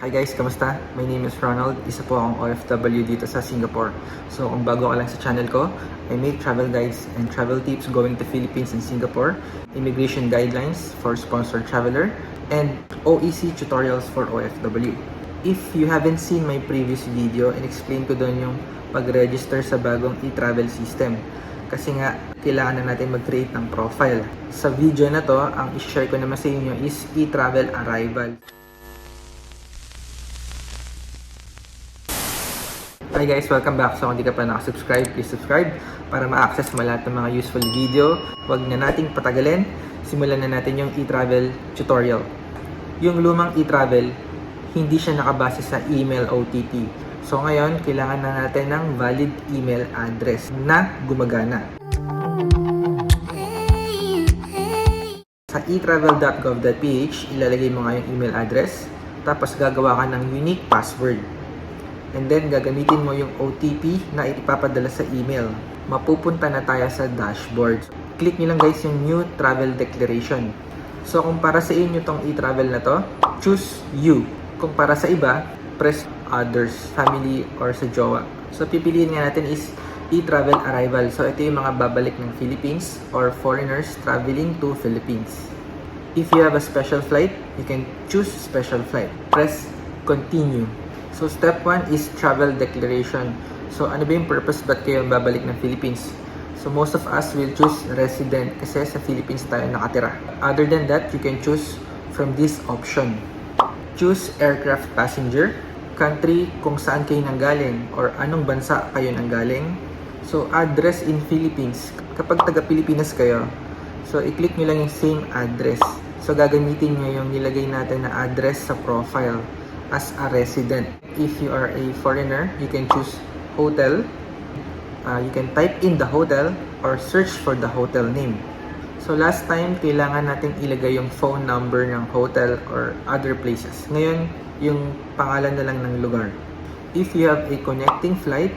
Hi guys, kamusta? My name is Ronald. Isa po akong OFW dito sa Singapore. So kung bago ka lang sa channel ko, I make travel guides and travel tips going to Philippines and Singapore, immigration guidelines for sponsored traveler, and OEC tutorials for OFW. If you haven't seen my previous video, in-explain ko doon yung pag-register sa bagong e-travel system. Kasi nga, kailangan na natin mag-create ng profile. Sa video na to, ang i-share ko naman sa inyo is e-travel arrival. Hi guys, welcome back. So kung hindi ka pa nakasubscribe, please subscribe para ma-access mo lahat ng mga useful video. Huwag na nating patagalin. Simulan na natin yung e-travel tutorial. Yung lumang e-travel, hindi siya nakabase sa email OTP. So ngayon, kailangan na natin ng valid email address na gumagana. Sa etravel.gov.ph, ilalagay mo nga yung email address. Tapos gagawa ka ng unique password. And then, gagamitin mo yung OTP na ipapadala sa email. Mapupunta na tayo sa dashboard. Click nyo lang guys yung New Travel Declaration. So, kung para sa inyo tong e-travel na to, choose You. Kung para sa iba, press Others, Family, or sa jowa. So, pipiliin nga natin is e-travel arrival. So, ito yung mga babalik ng Philippines or foreigners traveling to Philippines. If you have a special flight, you can choose special flight. Press Continue. So, step 1 is travel declaration. So, ano ba yung purpose ba't kayo babalik ng Philippines? So, most of us will choose resident kasi sa Philippines tayo nakatira. Other than that, you can choose from this option. Choose aircraft passenger, country kung saan kayo nanggaling or anong bansa kayo nanggaling. So, address in Philippines. Kapag taga-Pilipinas kayo, so, i-click nyo lang yung same address. So, gagamitin nyo yung nilagay natin na address sa profile as a resident. If you are a foreigner, you can choose hotel. You can type in the hotel or search for the hotel name. So last time, kailangan natin ilagay yung phone number ng hotel or other places. Ngayon, yung pangalan na lang ng lugar. If you have a connecting flight,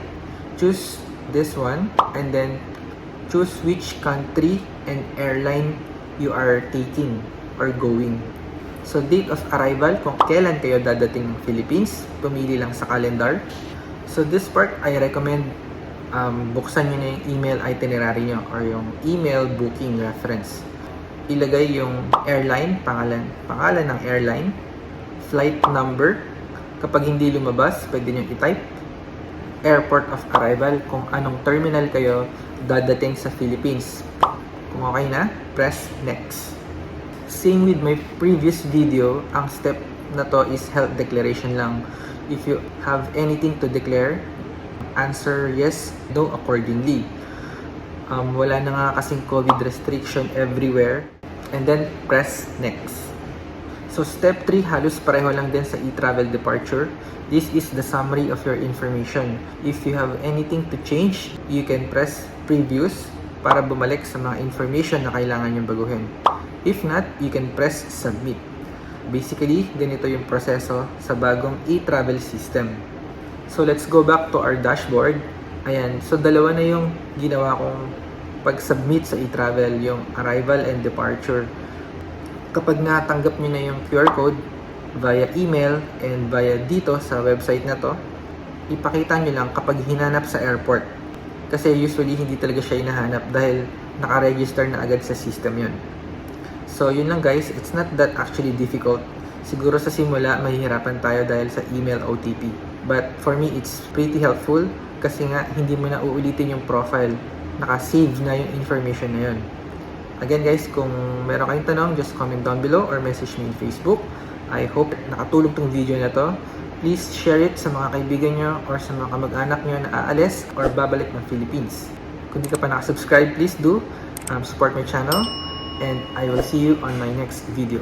choose this one and then choose which country and airline you are taking or going. So, date of arrival, kung kailan kayo dadating ng Philippines, pumili lang sa calendar. So, this part, I recommend buksan nyo na yung email itinerary nyo or yung email booking reference. Ilagay yung airline, pangalan ng airline, flight number. Kapag hindi lumabas, pwede nyo i-type. Airport of arrival, kung anong terminal kayo dadating sa Philippines. Kung okay na, press next. Same with my previous video, ang step na to is health declaration lang. If you have anything to declare, answer yes, no accordingly. Wala na nga kasing COVID restriction everywhere. And then, press next. So, step 3, halos pareho lang din sa e-travel departure. This is the summary of your information. If you have anything to change, you can press previous para bumalik sa mga information na kailangan niyong baguhin. If not, you can press submit. Basically, ganito yung proseso sa bagong e-travel system. So, let's go back to our dashboard. Ayan, so dalawa na yung ginawa kong pag-submit sa e-travel, yung arrival and departure. Kapag natanggap nyo na yung QR code via email and via dito sa website na to, ipakita nyo lang kapag hinanap sa airport. Kasi usually hindi talaga siya hinahanap dahil naka-register na agad sa system yun. So, yun lang guys, it's not that actually difficult. Siguro sa simula, mahihirapan tayo dahil sa email OTP. But for me, it's pretty helpful kasi nga, hindi mo na uulitin yung profile. Naka-save na yung information na yun. Again guys, kung meron kayong tanong, just comment down below or message me in Facebook. I hope nakatulong tong video na to. Please share it sa mga kaibigan nyo or sa mga kamag-anak nyo na aalis or babalik ng Philippines. Kung di ka pa nakasubscribe, please do support my channel. And I will see you on my next video.